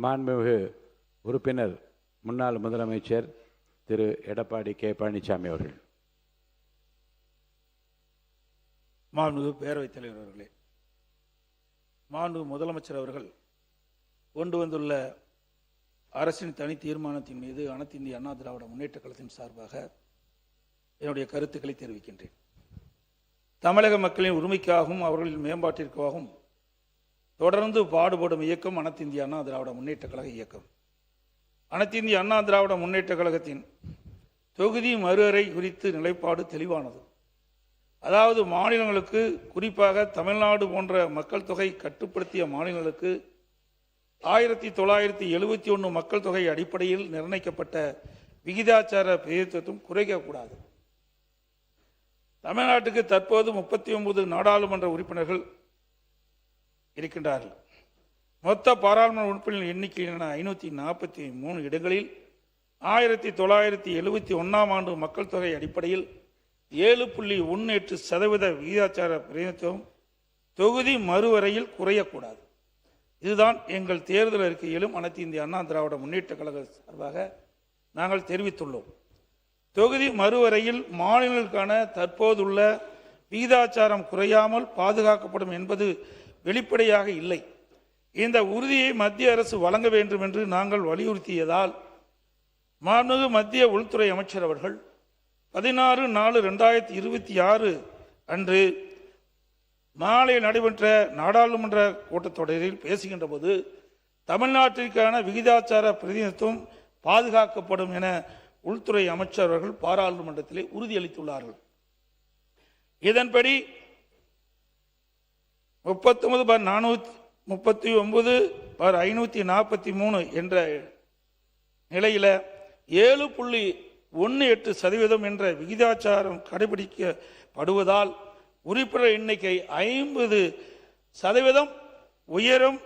மாண்புமிகு உறுப்பினர் முன்னாள் முதலமைச்சர் திரு எடப்பாடி கே பழனிசாமி அவர்கள். மாண்புமிகு பேரவைத் தலைவர் அவர்களே, மாண்புமிகு முதலமைச்சர் அவர்கள் கொண்டு வந்துள்ள அரசின் தனி தீர்மானத்தின் மீது அனைத்து இந்திய அண்ணா திராவிட முன்னேற்ற கழகத்தின் சார்பாக என்னுடைய கருத்துக்களை தெரிவிக்கின்றேன். தமிழக மக்களின் உரிமைக்காகவும் அவர்களின் மேம்பாட்டிற்காகவும் தொடர்ந்து பாடுபடும் இயக்கம் அனைத்து இந்திய அண்ணா திராவிட முன்னேற்ற கழக இயக்கம். அனைத்து இந்திய அண்ணா திராவிட முன்னேற்ற கழகத்தின் தொகுதி மறுவரை குறித்து நிலைப்பாடு தெளிவானது. அதாவது மாநிலங்களுக்கு, குறிப்பாக தமிழ்நாடு போன்ற மக்கள் தொகை கட்டுப்படுத்திய மாநிலங்களுக்கு 1971 மக்கள் தொகை அடிப்படையில் நிர்ணயிக்கப்பட்ட விகிதாச்சார பிரதிநிதித்துவம் குறைக்கக்கூடாது. தமிழ்நாட்டுக்கு தற்போது 39 நாடாளுமன்ற உறுப்பினர்கள் இருக்கின்றார்கள். மொத்த பாராளுமன்ற உறுப்பினர்கள் எண்ணிக்கையிலான 543 இடங்களில் 1971 ஆண்டு மக்கள் தொகை அடிப்படையில் 7.18% விகிதாச்சார பிரதிநிதித்துவம் தொகுதி மறுவரையில் குறையக்கூடாது. இதுதான் எங்கள் தேர்தல் அறிக்கையிலும் அனைத்து இந்திய அண்ணா திராவிட முன்னேற்ற கழக சார்பாக நாங்கள் தெரிவித்துள்ளோம். தொகுதி மறுவரையில் மாநிலங்களுக்கான தற்போதுள்ள விகிதாச்சாரம் குறையாமல் பாதுகாக்கப்படும் என்பது வெளிப்படையாக இல்லை. இந்த உறுதியை மத்திய அரசு வழங்க வேண்டும் என்று நாங்கள் வலியுறுத்தியதால் மாண்புமிகு மத்திய உள்துறை அமைச்சர் அவர்கள் 16/4/2026 அன்று மாலை நடைபெற்ற நாடாளுமன்ற கூட்டத்தொடரில் பேசுகின்ற போது தமிழ்நாட்டிற்கான விகிதாச்சார பிரதிநிதித்துவம் பாதுகாக்கப்படும் என உள்துறை அமைச்சர் அவர்கள் பாராளுமன்றத்திலே உறுதியளித்துள்ளார்கள். இதன்படி 39/439/543 என்ற நிலையில 7.18% என்ற விகிதாச்சாரம் கடைபிடிக்கப்படுவதால் உறுப்பினர் எண்ணிக்கை 50% உயரும்.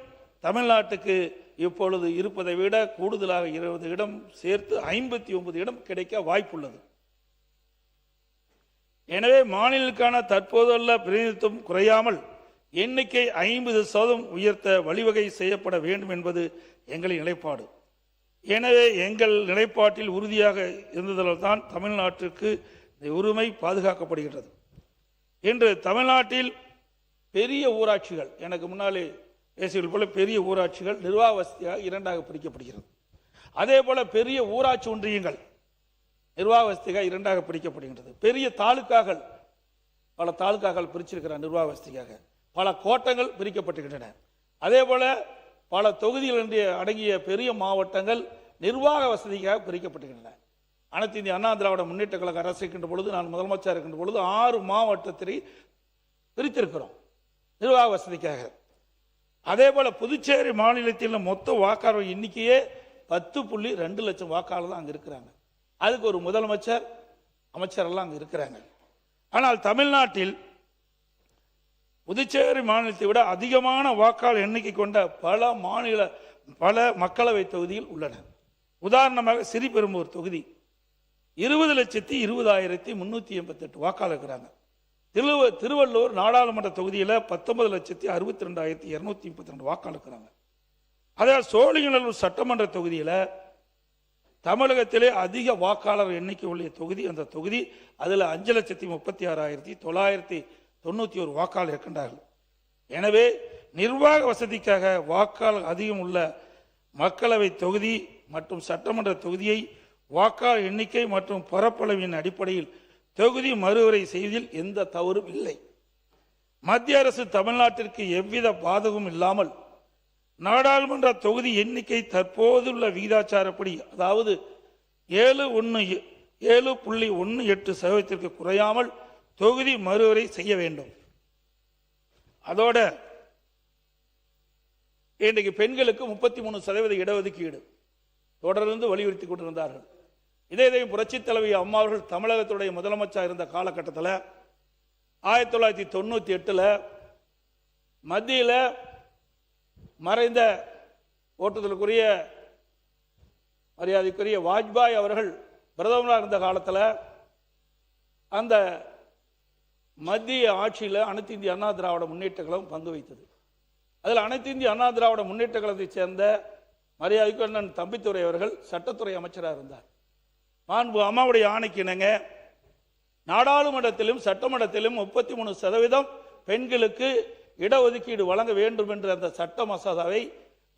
தமிழ்நாட்டுக்கு இப்பொழுது இருப்பதை விட கூடுதலாக 20 இடம் சேர்த்து 59 இடம் கிடைக்க வாய்ப்புள்ளது. எனவே மாநிலங்களுக்கான தற்போதுள்ள பிரதிநிதித்துவம் குறையாமல் எண்ணிக்கை 50% உயர்த்த வழிவகை செய்யப்பட வேண்டும் என்பது எங்களின் நிலைப்பாடு. எனவே எங்கள் நிலைப்பாட்டில் உறுதியாக இருந்ததால் தான் தமிழ்நாட்டிற்கு இந்த உரிமை பாதுகாக்கப்படுகின்றது. இன்று தமிழ்நாட்டில் பெரிய ஊராட்சிகள், எனக்கு முன்னாலே பேசியது போல பெரிய ஊராட்சிகள் நிர்வாக வசதியாக 2ஆக பிரிக்கப்படுகிறது. அதே போல பெரிய ஊராட்சி ஒன்றியங்கள் நிர்வாக வசதியாக 2ஆக பிரிக்கப்படுகின்றது. பெரிய தாலுக்காக்கள், பல தாலுக்காக்கள் பிரிச்சிருக்கிறார் நிர்வாக வசதிக்காக. பல கோட்டங்கள் பிரிக்கப்பட்டுகின்றன. அதே போல பல தொகுதிகள் அடங்கிய பெரிய மாவட்டங்கள் நிர்வாக வசதிக்காக பிரிக்கப்பட்டுகின்றன. அனைத்து இந்திய அண்ணா திராவிட முன்னேற்ற கழக அரசு இருக்கின்ற பொழுது, நான் முதலமைச்சர் இருக்கின்ற பொழுது 6 மாவட்டத்தை பிரித்திருக்கிறோம் நிர்வாக வசதிக்காக. அதே போல புதுச்சேரி மாநிலத்தில் மொத்த வாக்காளர் எண்ணிக்கையே 10.2 லட்சம் வாக்காளர் தான் அங்கே இருக்கிறாங்க. அதுக்கு ஒரு முதலமைச்சர், அமைச்சர் எல்லாம் அங்கே இருக்கிறாங்க. ஆனால் தமிழ்நாட்டில் புதுச்சேரி மாநிலத்தை விட அதிகமான வாக்காளர் எண்ணிக்கை கொண்ட பல மக்களவை தொகுதிகள் உள்ளன. உதாரணமாக ஸ்ரீபெரும்பூர் தொகுதி 20,20,388 வாக்காளர் இருக்கிறாங்க. திருவள்ளூர் நாடாளுமன்ற தொகுதியில் 19,62,232 வாக்காளர் இருக்கிறாங்க. அதாவது சோழிங்கநல்லூர் சட்டமன்ற தொகுதியில் தமிழகத்திலே அதிக வாக்காளர் எண்ணிக்கை உள்ள தொகுதி அந்த தொகுதி. அதில் 5,36,991 வாக்காளர் இருக்கின்றார்கள். எனவே நிர்வாக வசதிக்காக வாக்காளர் அதிகம் உள்ள மக்களவை தொகுதி மற்றும் சட்டமன்ற தொகுதியை வாக்காளர் எண்ணிக்கை மற்றும் பரப்பளவின் அடிப்படையில் தொகுதி மறுவரை செய்வதில் எந்த தவறும் இல்லை. மத்திய அரசு தமிழ்நாட்டிற்கு எவ்வித பாதகமும் இல்லாமல் நாடாளுமன்ற தொகுதி எண்ணிக்கை தற்போதுள்ள விகிதாச்சாரப்படி, அதாவது 7.18% குறையாமல் தொகுதி மறுவரை செய்ய வேண்டும். அதோட இன்றைக்கு பெண்களுக்கு 33% இடஒதுக்கீடு தொடர்ந்து வலியுறுத்தி கொண்டிருந்தார்கள். இதையும் புரட்சி தலைவி அம்மா அவர்கள் தமிழகத்துடைய முதலமைச்சர் இருந்த காலகட்டத்தில் 1998 மத்தியில் மறைந்த ஓட்டுதலுக்குரிய மரியாதைக்குரிய வாஜ்பாய் அவர்கள் பிரதமராக இருந்த காலத்தில் அந்த மத்திய ஆட்சியில் அனைத்து இந்திய அண்ணா திராவிட முன்னேற்ற கழகம் பங்கு வைத்தது. அதில் அனைத்து இந்திய அண்ணா திராவிட முன்னேற்ற கழகத்தைச் சேர்ந்த மரியாதைக்கு அண்ணன் தம்பித்துறை அவர்கள் சட்டத்துறை அமைச்சராக இருந்தார். மாண்பு அம்மாவுடைய ஆணைக்கு இணங்க நாடாளுமன்றத்திலும் சட்டமன்றத்திலும் 33% பெண்களுக்கு இடஒதுக்கீடு வழங்க வேண்டும் என்ற அந்த சட்ட மசோதாவை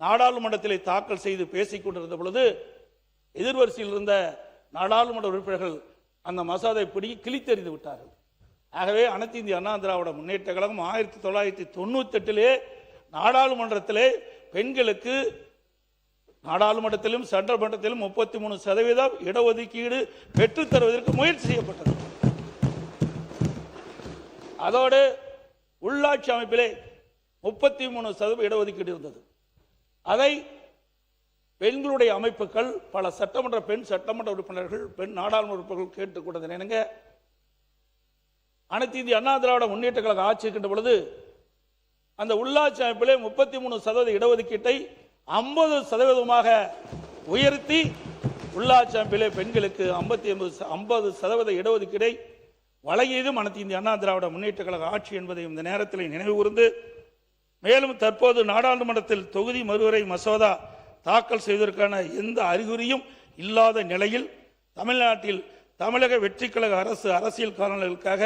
நாடாளுமன்றத்திலே தாக்கல் செய்து பேசிக் கொண்டிருந்த பொழுது எதிர்வரிசையில் இருந்த நாடாளுமன்ற உறுப்பினர்கள் அந்த மசோதாவை பிடிக்கி கிழித்தெறிந்து விட்டார்கள். ஆகவே அனைத்து இந்திய அண்ணா திராவிட முன்னேற்ற கழகம் 1998 நாடாளுமன்றத்திலே பெண்களுக்கு நாடாளுமன்றத்திலும் சட்டமன்றத்திலும் 33% இடஒதுக்கீடு பெற்றுத் தருவதற்கு முயற்சி செய்யப்பட்டது. அதோடு உள்ளாட்சி அமைப்பிலே 33% இடஒதுக்கீடு இருந்தது. அதை பெண்களுடைய அமைப்புகள் பல சட்டமன்ற பெண் சட்டமன்ற உறுப்பினர்கள் பெண் நாடாளுமன்ற உறுப்பினர்கள் கேட்டுக்கொண்டது என்னங்க, அனைத்து இந்திய அண்ணா திராவிட முன்னேற்ற கழக ஆட்சி இருக்கின்ற பொழுது அந்த உள்ளாட்சி அமைப்பிலே 33% இடஒதுக்கீட்டை 50% உயர்த்தி உள்ளாட்சி அமைப்பிலே பெண்களுக்கு 50% இடஒதுக்கீடை வழங்கியதும் அனைத்து இந்திய அண்ணா திராவிட முன்னேற்ற கழக ஆட்சி என்பதை இந்த நேரத்தில் நினைவு கூர்ந்து, மேலும் தற்போது நாடாளுமன்றத்தில் தொகுதி மறுவரை மசோதா தாக்கல் செய்வதற்கான எந்த அறிகுறியும் இல்லாத நிலையில் தமிழ்நாட்டில் தமிழக வெற்றி கழக அரசு அரசியல் காரணங்களுக்காக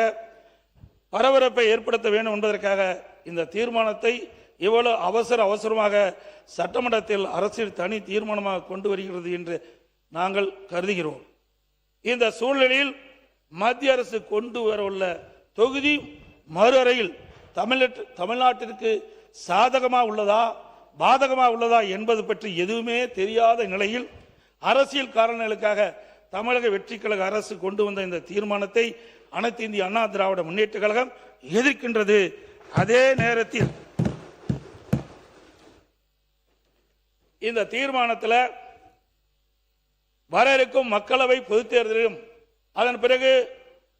பரபரப்பை ஏற்படுத்த வேண்டும் என்பதற்காக இந்த தீர்மானத்தை இவ்வளவு அவசரமாக சட்டமன்றத்தில் அரசியல் தனி தீர்மானமாக கொண்டு வருகிறது என்று நாங்கள் கருதுகிறோம். இந்த சூழ்நிலையில் மத்திய அரசு கொண்டு வரவுள்ள தொகுதி மறுவரையில் தமிழ்நாட்டிற்கு சாதகமாக உள்ளதா பாதகமாக உள்ளதா என்பது பற்றி எதுவுமே தெரியாத நிலையில் அரசியல் காரணங்களுக்காக தமிழக வெற்றி கழக அரசு கொண்டு வந்த இந்த தீர்மானத்தை அனைத்து இந்திய அண்ணா திராவிட முன்னேற்ற கழகம் எதிர்க்கின்றது. அதே நேரத்தில் இந்த தீர்மானத்தில் வர இருக்கும் மக்களவை பொதுத் தேர்தலிலும் அதன் பிறகு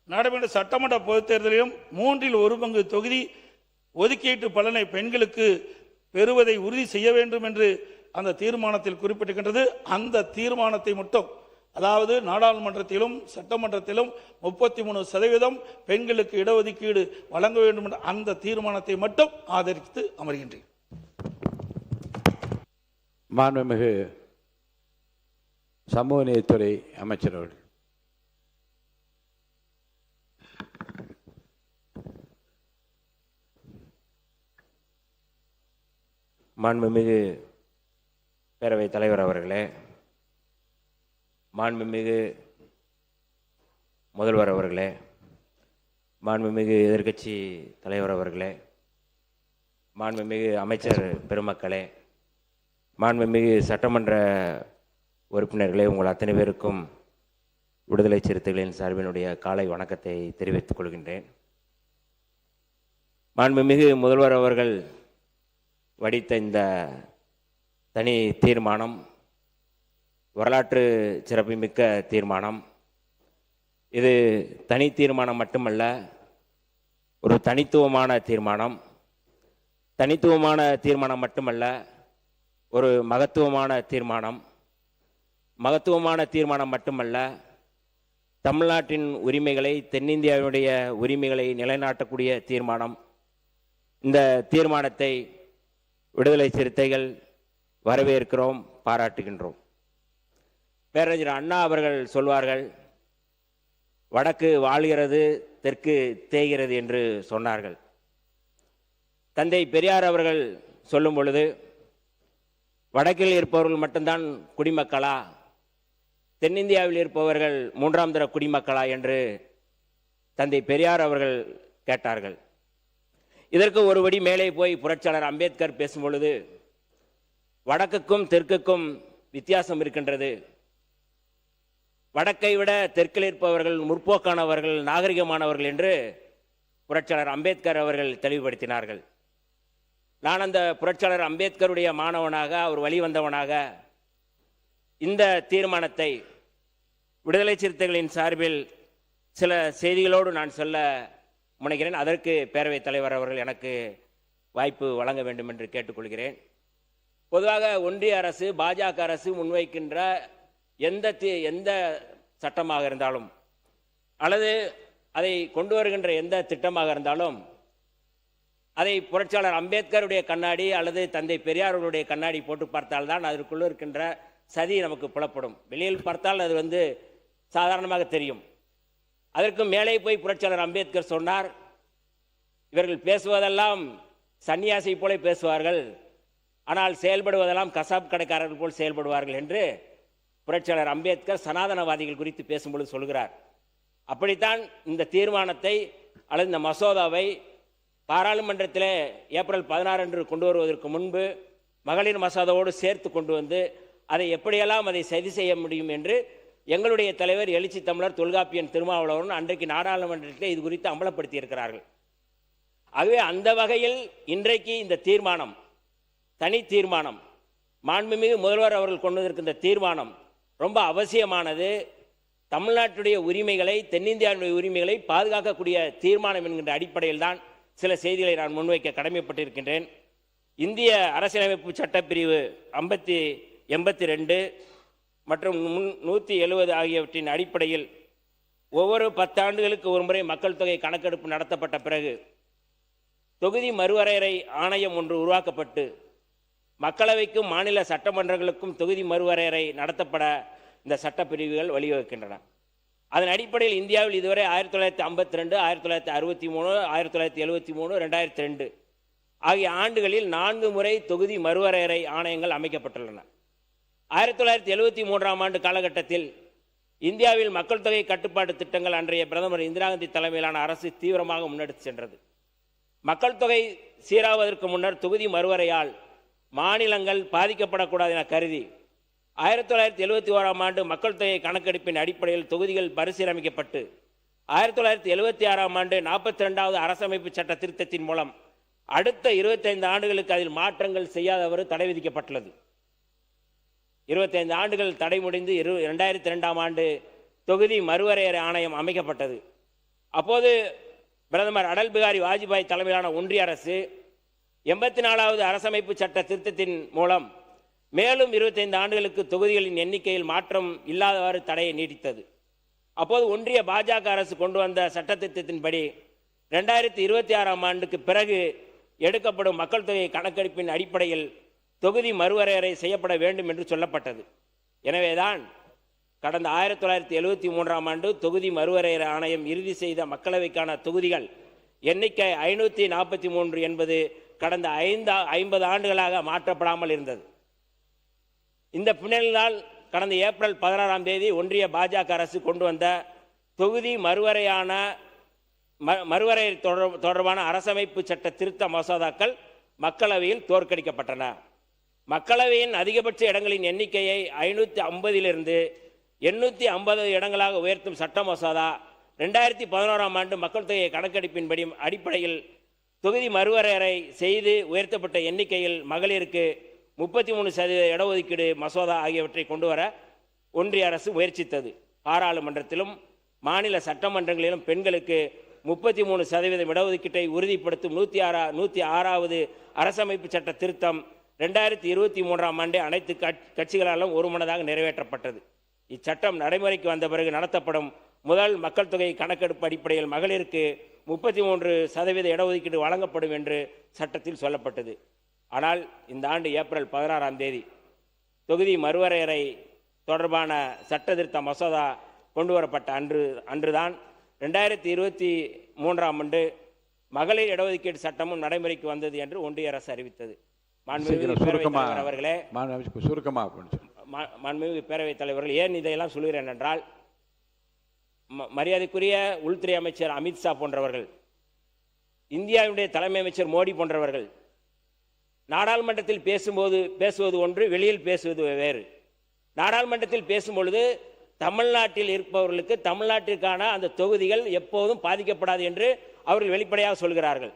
நடைபெற்ற சட்டமன்ற பொதுத் தேர்தலிலும் 1/3 தொகுதி ஒதுக்கீட்டு பலனை பெண்களுக்கு பெறுவதை உறுதி செய்ய வேண்டும் என்று அந்த தீர்மானத்தில் குறிப்பிட்டிருக்கின்றது. அந்த தீர்மானத்தை மட்டும், அதாவது நாடாளுமன்றத்திலும் சட்டமன்றத்திலும் 33% பெண்களுக்கு இடஒதுக்கீடு வழங்க வேண்டும் என்ற அந்த தீர்மானத்தை மட்டும் ஆதரித்து அமர்கின்றேன். மாண்புமிகு சமூக நீதித்துறை அமைச்சர் அவர்கள். மாண்புமிகு பேரவைத் தலைவர் அவர்களே, மாண்புமிகு முதல்வர் அவர்களே, மாண்புமிகு எதிர்க்கட்சி தலைவர் அவர்களே, மாண்புமிகு அமைச்சர் பெருமக்களே, மாண்புமிகு சட்டமன்ற உறுப்பினர்களே, உங்கள் அத்தனை பேருக்கும் விடுதலை சிறுத்தைகளின் சார்பினுடைய காலை வணக்கத்தை தெரிவித்துக் கொள்கின்றேன். மாண்புமிகு முதல்வர் அவர்கள் வடித்த இந்த தனி தீர்மானம் வரலாற்று சிறப்புமிக்க தீர்மானம். இது தனி தீர்மானம் மட்டுமல்ல, ஒரு தனித்துவமான தீர்மானம். தனித்துவமான தீர்மானம் மட்டுமல்ல, ஒரு மகத்துவமான தீர்மானம். மகத்துவமான தீர்மானம் மட்டுமல்ல, தமிழ்நாட்டின் உரிமைகளை, தென்னிந்தியாவுடைய உரிமைகளை நிலைநாட்டக்கூடிய தீர்மானம். இந்த தீர்மானத்தை விடுதலை சிறுத்தைகள் வரவேற்கிறோம், பாராட்டுகின்றோம். பேரறிஞர் அண்ணா அவர்கள் சொல்வார்கள், வடக்கு வாழ்கிறது தெற்கு தேய்கிறது என்று சொன்னார்கள். தந்தை பெரியார் அவர்கள் சொல்லும் பொழுது, வடக்கில் இருப்பவர்கள் மட்டும்தான் குடிமக்களா, தென்னிந்தியாவில் இருப்பவர்கள் 3ஆம் தர குடிமக்களா என்று தந்தை பெரியார் அவர்கள் கேட்டார்கள். இதற்கு ஒருபடி மேலே போய் புரட்சியாளர் அம்பேத்கர் பேசும் பொழுது, வடக்குக்கும் தெற்குக்கும் வித்தியாசம் இருக்கின்றது, வடக்கை விட தெற்கில் இருப்பவர்கள் முற்போக்கானவர்கள், நாகரிகமானவர்கள் என்று புரட்சியாளர் அம்பேத்கர் அவர்கள் தெளிவுபடுத்தினார்கள். நான் அந்த புரட்சியாளர் அம்பேத்கருடைய மாணவனாக, அவர் வழிவந்தவனாக இந்த தீர்மானத்தை விடுதலை சிறுத்தைகளின் சார்பில் சில செய்திகளோடு நான் சொல்ல முனைகிறேன். அதற்கு பேரவைத் தலைவர் அவர்கள் எனக்கு வாய்ப்பு வழங்க வேண்டும் என்று கேட்டுக்கொள்கிறேன். பொதுவாக ஒன்றிய அரசு, பாஜக அரசு முன்வைக்கின்ற எந்த சட்டமாக இருந்தாலும் அல்லது அதை கொண்டு வருகின்ற எந்த திட்டமாக இருந்தாலும் அதை புரட்சியாளர் அம்பேத்கருடைய கண்ணாடி அல்லது தந்தை பெரியாருடைய கண்ணாடி போட்டு பார்த்தால்தான் அதற்குள்ளே இருக்கின்ற சதி நமக்கு புலப்படும். வெளியில் பார்த்தால் அது சாதாரணமாக தெரியும். அதற்கு மேலே போய் புரட்சியாளர் அம்பேத்கர் சொன்னார், இவர்கள் பேசுவதெல்லாம் சன்னியாசி போல பேசுவார்கள், ஆனால் செயல்படுவதெல்லாம் கசாப் கடைக்காரர்கள் போல் செயல்படுவார்கள் என்று புரட்சியாளர் அம்பேத்கர் சனாதனவாதிகள் குறித்து பேசும்பொழுது சொல்கிறார். அப்படித்தான் இந்த தீர்மானத்தை அல்லது இந்த மசோதாவை பாராளுமன்றத்தில் ஏப்ரல் 16 அன்று கொண்டு வருவதற்கு முன்பு மகளிர் மசோதாவோடு சேர்த்து கொண்டு வந்து அதை எப்படியெல்லாம் அதை சரி செய்ய முடியும் என்று எங்களுடைய தலைவர் எழுச்சி தமிழர் தொல்காப்பியன் திருமாவளவன் அன்றைக்கு நாடாளுமன்றத்தில் இது குறித்து அம்பலப்படுத்தி இருக்கிறார்கள். ஆகவே அந்த வகையில் இன்றைக்கு இந்த தீர்மானம், தனி தீர்மானம், மாண்புமிகு முதல்வர் அவர்கள் கொண்டு வந்திருக்கின்ற தீர்மானம் ரொம்ப அவசியமானது. தமிழ்நாட்டுடைய உரிமைகளை, தென்னிந்தியாவுடைய உரிமைகளை பாதுகாக்கக்கூடிய தீர்மானம் என்கின்ற அடிப்படையில் தான் சில செய்திகளை நான் முன்வைக்க கடமைப்பட்டிருக்கின்றேன். இந்திய அரசியலமைப்பு சட்டப்பிரிவு 82 மற்றும் 170 ஆகியவற்றின் அடிப்படையில் ஒவ்வொரு 10 ஆண்டுகளுக்கு ஒருமுறை மக்கள் தொகை கணக்கெடுப்பு நடத்தப்பட்ட பிறகு தொகுதி மறுவரையறை ஆணையம் ஒன்று உருவாக்கப்பட்டு மக்களவைக்கும் மாநில சட்டமன்றங்களுக்கும் தொகுதி மறுவரையறை நடத்தப்பட இந்த சட்டப்பிரிவுகள் வழிவகுக்கின்றன. அதன் அடிப்படையில் இந்தியாவில் இதுவரை 1952, 1963, 1973, 2002 ஆகிய ஆண்டுகளில் 4 முறை தொகுதி மறுவரையறை ஆணையங்கள் அமைக்கப்பட்டுள்ளன. 1973ஆம் ஆண்டு காலகட்டத்தில் இந்தியாவில் மக்கள் தொகை கட்டுப்பாட்டு திட்டங்கள் அன்றைய பிரதமர் இந்திரா காந்தி தலைமையிலான அரசு தீவிரமாக முன்னெடுத்து சென்றது. மக்கள் தொகை சீராவதற்கு முன்னர் தொகுதி மறுவரையால் மாநிலங்கள் பாதிக்கப்படக்கூடாது என கருதி 1971ஆம் ஆண்டு மக்கள் தொகை கணக்கெடுப்பின் அடிப்படையில் தொகுதிகள் மறுசீரமைக்கப்பட்டு 1976ஆம் ஆண்டு 42வது அரசமைப்பு சட்ட திருத்தத்தின் மூலம் அடுத்த 25 ஆண்டுகளுக்கு அதில் மாற்றங்கள் செய்யாதவறு தடை விதிக்கப்பட்டுள்ளது. 25 ஆண்டுகள் தடை முடிந்து 2002ஆம் ஆண்டு தொகுதி மறுவரையறை ஆணையம் அமைக்கப்பட்டது. அப்போது பிரதமர் அடல் பிகாரி வாஜ்பாய் தலைமையிலான ஒன்றிய அரசு 84வது அரசமைப்பு சட்ட திருத்தத்தின் மூலம் மேலும் 25 ஆண்டுகளுக்கு தொகுதிகளின் எண்ணிக்கையில் மாற்றம் இல்லாதவாறு தடையை நீடித்தது. அப்போது ஒன்றிய பாஜக அரசு கொண்டு வந்த சட்ட திருத்தத்தின்படி 2026ஆம் ஆண்டுக்கு பிறகு எடுக்கப்படும் மக்கள் தொகை கணக்கெடுப்பின் அடிப்படையில் தொகுதி மறுவரையறை செய்யப்பட வேண்டும் என்று சொல்லப்பட்டது. எனவேதான் கடந்த 1973ஆம் ஆண்டு தொகுதி மறுவரையறை ஆணையம் இறுதி செய்த மக்களவைக்கான தொகுதிகள் எண்ணிக்கை 543 என்பது கடந்த 50 ஆண்டுகளாக மாற்றப்படாமல் இருந்தது. இந்த பின்னணியினால் கடந்த ஏப்ரல் 16ஆம் தேதி ஒன்றிய பாஜக அரசு கொண்டு வந்த தொகுதி மறுவரையறை தொடர்பான அரசமைப்பு சட்ட திருத்த மசோதாக்கள் மக்களவையில் தோற்கடிக்கப்பட்டன. மக்களவையின் அதிகபட்ச இடங்களின் எண்ணிக்கையை 550 850 இடங்களாக உயர்த்தும் சட்ட மசோதா 2011ஆம் ஆண்டு மக்கள் தொகை கணக்கெடுப்பின்படி அடிப்படையில் தொகுதி மறுவரையறை செய்து உயர்த்தப்பட்ட எண்ணிக்கையில் மகளிருக்கு 33% இடஒதுக்கீடு மசோதா ஆகியவற்றை கொண்டு வர ஒன்றிய அரசு முயற்சித்தது. பாராளுமன்றத்திலும் மாநில சட்டமன்றங்களிலும் பெண்களுக்கு 33% இடஒதுக்கீட்டை உறுதிப்படுத்தும் 106வது அரசமைப்பு சட்ட திருத்தம் 2023ஆம் ஆண்டு அனைத்து கட்சிகளாலும் ஒருமனதாக நிறைவேற்றப்பட்டது. இச்சட்டம் நடைமுறைக்கு வந்த பிறகு நடத்தப்படும் முதல் மக்கள் தொகை கணக்கெடுப்பு அடிப்படையில் மகளிருக்கு 33% இடஒதுக்கீடு வழங்கப்படும் என்று சட்டத்தில் சொல்லப்பட்டது. ஆனால் இந்த ஆண்டு ஏப்ரல் 16ஆம் தேதி தொகுதி மறுவரையறை தொடர்பான சட்ட திருத்த மசோதா கொண்டு வரப்பட்ட அன்றுதான் 2023ஆம் ஆண்டு மகளிர் இடஒதுக்கீடு சட்டமும் நடைமுறைக்கு வந்தது என்று ஒன்றிய அரசு அறிவித்தது. மாண்புமிகு பேரவைத் தலைவர்கள், ஏன் இதையெல்லாம் சொல்கிறேன் என்றால், மரியாதைக்குரிய உள்துறை அமைச்சர் அமித்ஷா போன்றவர்கள், இந்தியாவுடைய தலைமை அமைச்சர் மோடி போன்றவர்கள் நாடாளுமன்றத்தில் பேசுவது ஒன்று, வெளியில் பேசுவது வேறு. நாடாளுமன்றத்தில் பேசும்பொழுது தமிழ்நாட்டில் இருப்பவர்களுக்கு தமிழ்நாட்டிற்கான அந்த தொகுதிகள் எப்போதும் பாதிக்கப்படாது என்று அவர்கள் வெளிப்படையாக சொல்கிறார்கள்.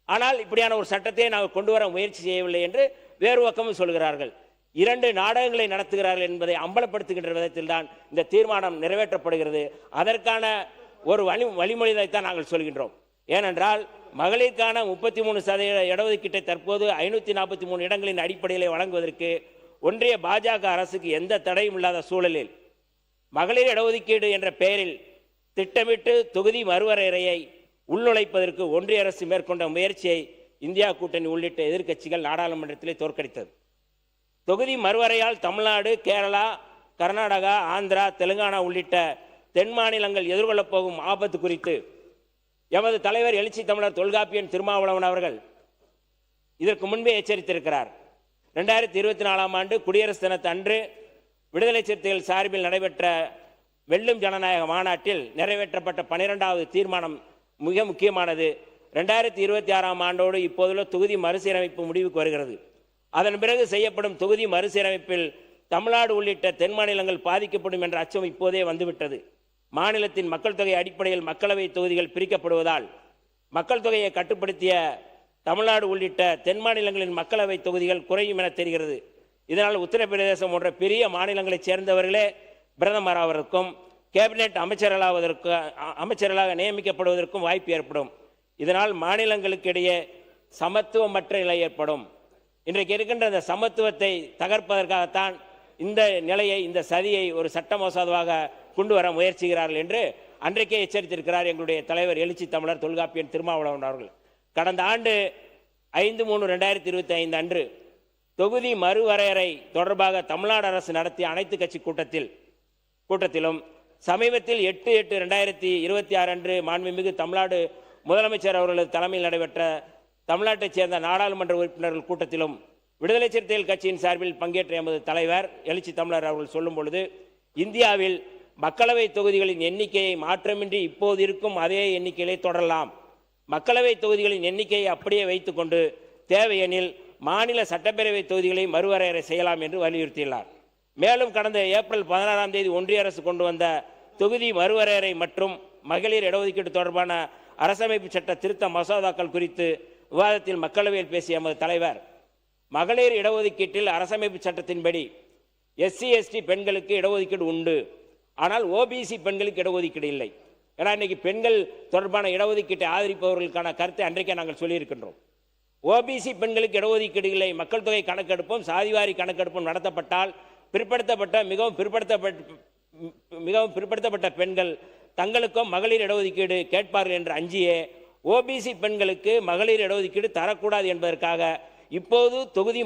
ஆனால் இப்படியான ஒரு சட்டத்தை நாங்கள் கொண்டு வர முயற்சி செய்யவில்லை என்று வேறு பக்கமும் சொல்கிறார்கள். 2 நாடகங்களை நடத்துகிறார்கள் என்பதை அம்பலப்படுத்துகின்ற விதத்தில் தான் இந்த தீர்மானம் நிறைவேற்றப்படுகிறது. அதற்கான ஒரு வழிமொழியைத்தான் நாங்கள் சொல்கின்றோம். ஏனென்றால் மகளிருக்கான 33% இடஒதுக்கீட்டை தற்போது 543 இடங்களின் அடிப்படையில் வழங்குவதற்கு ஒன்றிய பாஜக அரசுக்கு எந்த தடையும் இல்லாத சூழலில் மகளிர் இடஒதுக்கீடு என்ற பெயரில் திட்டமிட்டு தொகுதி மறுவரையறையை உள்நுழைப்பதற்கு ஒன்றிய அரசு மேற்கொண்ட முயற்சியை இந்தியா கூட்டணி உள்ளிட்ட எதிர்க்கட்சிகள் நாடாளுமன்றத்திலே தோற்கடித்தது. தொகுதி மறுவரையால் தமிழ்நாடு, கேரளா, கர்நாடகா, ஆந்திரா, தெலுங்கானா உள்ளிட்ட தென் மாநிலங்கள் எதிர்கொள்ளப் போகும் ஆபத்து குறித்து எமது தலைவர் எழுச்சி தமிழர் தொல்காப்பியன் திருமாவளவன் அவர்கள் இதற்கு முன்பே எச்சரித்திருக்கிறார். 2024ஆம் ஆண்டு குடியரசு தினத்து அன்று விடுதலை சிறுத்தைகள் சார்பில் நடைபெற்ற வெல்லும் ஜனநாயக மாநாட்டில் நிறைவேற்றப்பட்ட 12வது தீர்மானம் மிக முக்கியமானது. 2026ஆம் ஆண்டோடு இப்போதுள்ள தொகுதி மறுசீரமைப்பு முடிவுக்கு வருகிறது. அதன் பிறகு செய்யப்படும் தொகுதி மறுசீரமைப்பில் தமிழ்நாடு உள்ளிட்ட தென் மாநிலங்கள் பாதிக்கப்படும் என்ற அச்சம் இப்போதே வந்துவிட்டது. மாநிலத்தின் மக்கள் தொகை அடிப்படையில் மக்களவை தொகுதிகள் பிரிக்கப்படுவதால் மக்கள் தொகையை கட்டுப்படுத்திய தமிழ்நாடு உள்ளிட்ட தென் மாநிலங்களின் மக்களவை தொகுதிகள் குறையும் என தெரிகிறது. இதனால் உத்தரப்பிரதேசம் போன்ற பெரிய மாநிலங்களைச் சேர்ந்தவர்களே பிரதமர் ஆவதற்கும் கேபினெட் அமைச்சர்களாக நியமிக்கப்படுவதற்கும் வாய்ப்பு ஏற்படும். இதனால் மாநிலங்களுக்கு இடையே சமத்துவமற்ற நிலை ஏற்படும். இன்றைக்கு இருக்கின்ற இந்த சமத்துவத்தை தகர்ப்பதற்காகத்தான் இந்த நிலையை, இந்த சதியை ஒரு சட்ட மசோதாவாக கொண்டு வர முயற்சிக்கிறார்கள் என்று அன்றைக்கே எச்சரித்திருக்கிறார் எங்களுடைய தலைவர் எழுச்சி தமிழர் தொல்காப்பியன் திருமாவளவன் அவர்கள். கடந்த ஆண்டு 5/3/2025 அன்று தொகுதி மறுவரையறை தொடர்பாக தமிழ்நாடு அரசு நடத்திய அனைத்து கட்சி கூட்டத்திலும் சமீபத்தில் 8/8/2026 அன்று மாண்புமிகு தமிழ்நாடு முதலமைச்சர் அவர்களது தலைமையில் நடைபெற்ற தமிழ்நாட்டைச் சேர்ந்த நாடாளுமன்ற உறுப்பினர்கள் கூட்டத்திலும் விடுதலை சிறுத்தைகள் கட்சியின் சார்பில் பங்கேற்ற எமது தலைவர் எழுச்சி தமிழர் அவர்கள் சொல்லும் பொழுது, இந்தியாவில் மக்களவை தொகுதிகளின் எண்ணிக்கையை மாற்றமின்றி இப்போது இருக்கும் அதே எண்ணிக்கையிலே தொடரலாம். மக்களவை தொகுதிகளின் எண்ணிக்கையை அப்படியே வைத்துக்கொண்டு தேவையெனில் மாநில சட்டப்பேரவை தொகுதிகளை மறுவரையறை செய்யலாம் என்று வலியுறுத்தியுள்ளார். மேலும் கடந்த ஏப்ரல் 16ஆம் தேதி ஒன்றிய அரசு கொண்டு வந்த தொகுதி மறுவரையறை மற்றும் மகளிர் இடஒதுக்கீடு தொடர்பான அரசமைப்பு சட்ட திருத்த மசோதாக்கள் குறித்து விவாதத்தில் மக்களவையில் பேசிய எமது தலைவர், மகளிர் இடஒதுக்கீட்டில் அரசமைப்பு சட்டத்தின்படி SC/ST பெண்களுக்கு இடஒதுக்கீடு உண்டு, ஆனால் OBC பெண்களுக்கு இடஒதுக்கீடு இல்லை. ஏன்னா இன்னைக்கு பெண்கள் தொடர்பான இடஒதுக்கீட்டை ஆதரிப்பவர்களுக்கான கருத்தை அன்றைக்கே நாங்கள் சொல்லியிருக்கின்றோம். OBC பெண்களுக்கு இடஒதுக்கீடு இல்லை. மக்கள் தொகை கணக்கெடுப்பும் சாதிவாரி கணக்கெடுப்பும் நடத்தப்பட்டால் மிகவும் பிற்படுத்தப்பட்ட பெண்கள் தங்களுக்கும் மகளிர் இடஒதுக்கீடு கேட்பார்கள் என்று அஞ்சியே OBC பெண்களுக்கு மகளிர் இடஒதுக்கீடு தரக்கூடாது என்பதற்காக இப்போது தொகுதி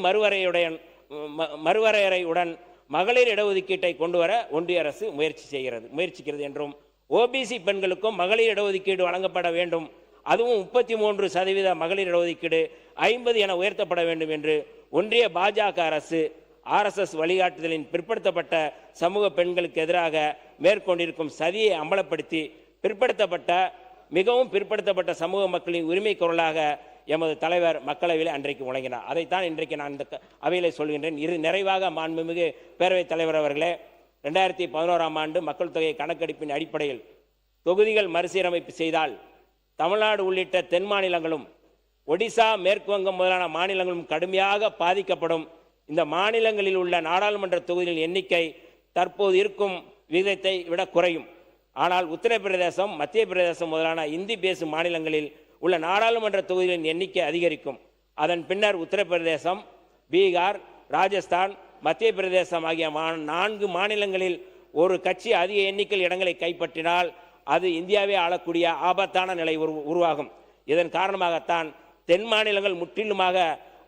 மறுவரையறையுடன் மகளிர் இடஒதுக்கீட்டை கொண்டு வர ஒன்றிய அரசு முயற்சிக்கிறது என்றும், OBC பெண்களுக்கும் மகளிர் இடஒதுக்கீடு வழங்கப்பட வேண்டும், அதுவும் 33% மகளிர் இடஒதுக்கீடு 50 என உயர்த்தப்பட வேண்டும் என்று ஒன்றிய பாஜக அரசு RSS வழிகாட்டுதலின் பிற்படுத்தப்பட்ட சமூக பெண்களுக்கு எதிராக மேற்கொண்டிருக்கும் சதியை அம்பலப்படுத்தி மிகவும் பிற்படுத்தப்பட்ட சமூக மக்களின் உரிமை குரலாக எமது தலைவர் மக்களவையில் அன்றைக்கு முழங்கினார். அதைத்தான் இன்றைக்கு நான் இந்த அவையில் சொல்கின்றேன். நிறைவாக மாண்புமிகு பேரவைத் தலைவர் அவர்களே, 2011ஆம் ஆண்டு மக்கள் தொகை கணக்கெடுப்பின் அடிப்படையில் தொகுதிகள் மறுசீரமைப்பு செய்தால் தமிழ்நாடு உள்ளிட்ட தென் மாநிலங்களும் ஒடிசா, மேற்கு வங்கம் முதலான மாநிலங்களும் கடுமையாக பாதிக்கப்படும். இந்த மாநிலங்களில் உள்ள நாடாளுமன்ற தொகுதிகளின் எண்ணிக்கை தற்போது இருக்கும் விகிதத்தை விட குறையும். ஆனால் உத்தரப்பிரதேசம், மத்திய பிரதேசம் முதலான இந்தி பேசும் மாநிலங்களில் உள்ள நாடாளுமன்ற தொகுதிகளின் எண்ணிக்கை அதிகரிக்கும். அதன் பின்னர் உத்தரப்பிரதேசம், பீகார், ராஜஸ்தான், மத்திய பிரதேசம் ஆகிய 4 மாநிலங்களில் ஒரு கட்சி அதிக எண்ணிக்கையில் இடங்களை கைப்பற்றினால் அது இந்தியாவே ஆளக்கூடிய ஆபத்தான நிலை உருவாகும். இதன் காரணமாகத்தான் தென் மாநிலங்கள் முற்றிலுமாக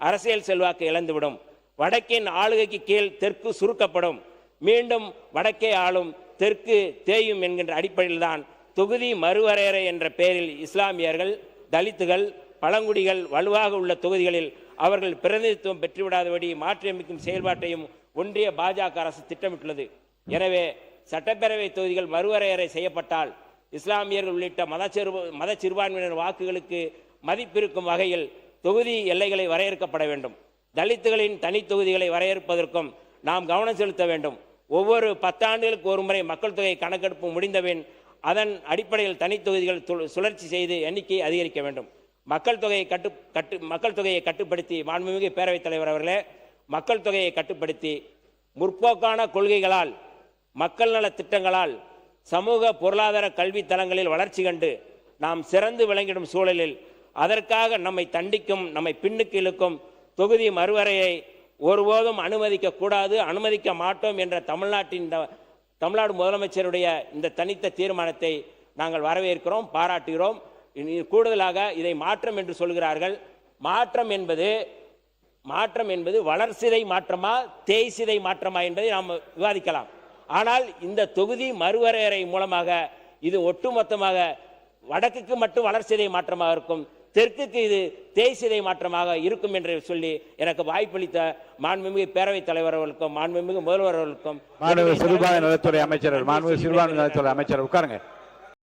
அரசியல் செல்வாக்கு இழந்துவிடும். வடக்கின் ஆளுகைக்கு கீழ் தெற்கு சுருக்கப்படும். மீண்டும் வடக்கே ஆளும், தெற்கு தேயும் என்கின்ற அடிப்படையில் தான் தொகுதி மறுவரையறை என்ற பெயரில் இஸ்லாமியர்கள், தலித்துகள், பழங்குடிகள் வலுவாக உள்ள தொகுதிகளில் அவர்கள் பிரதிநிதித்துவம் பெற்றுவிடாதபடி மாற்றியமைக்கும் செயல்பாட்டையும் ஒன்றிய பாஜக அரசு திட்டமிட்டுள்ளது. எனவே சட்டப்பேரவை தொகுதிகள் மறுவரையறை செய்யப்பட்டால் இஸ்லாமியர்கள் உள்ளிட்ட மத சிறுபான்மையினர் வாக்குகளுக்கு மதிப்பிருக்கும் வகையில் தொகுதி எல்லைகளை வரையறுக்கப்பட வேண்டும். தலித்துகளின் தனி தொகுதிகளை வரையறுப்பதற்கும் நாம் கவனம் செலுத்த வேண்டும். ஒவ்வொரு 10 ஆண்டுகளுக்கு ஒரு முறை மக்கள் தொகை கணக்கெடுப்பு முடிந்தபின் அதன் அடிப்படையில் தனி தொகுதிகள் சுழற்சி செய்து எண்ணிக்கையை அதிகரிக்க வேண்டும். மக்கள் தொகையை கட்டுப்படுத்தி, மாண்புமிகு பேரவைத் தலைவர் அவர்களே, மக்கள் தொகையை கட்டுப்படுத்தி முற்போக்கான கொள்கைகளால், மக்கள் நல திட்டங்களால், சமூக பொருளாதார கல்வி தளங்களில் வளர்ச்சி கண்டு நாம் சிறந்து விளங்கிடும் சூழலில் அதற்காக நம்மை தண்டிக்கும், நம்மை பின்னுக்கு இழுக்கும் தொகுதி மறுவரையை ஒருபோதும் அனுமதிக்க கூடாது, அனுமதிக்க மாட்டோம் என்ற தமிழ்நாடு முதலமைச்சருடைய இந்த தனித்த தீர்மானத்தை நாங்கள் வரவேற்கிறோம், பாராட்டுகிறோம். கூடுதலாக இதை மாற்றம் என்று சொல்கிறார்கள். மாற்றம் என்பது வளர்சிதை மாற்றமா தேய்சிதை மாற்றமா என்பதை நாம் விவாதிக்கலாம். ஆனால் இந்த தொகுதி மறுவரையறை மூலமாக இது ஒட்டுமொத்தமாக வடக்குக்கு மட்டும் வளர்சிதை மாற்றமாக இருக்கும், தெற்குக்கு இது தேய்சிதை மாற்றமாக இருக்கும் என்று சொல்லி எனக்கு வாய்ப்பளித்த மாண்புமிகு பேரவைத் தலைவர் அவர்களுக்கும் மாண்புமிகு முதல்வர் அவர்களுக்கும் மாண்புமிகு சிறுபான்மை நலத்துறை அமைச்சர் உட்காருங்க.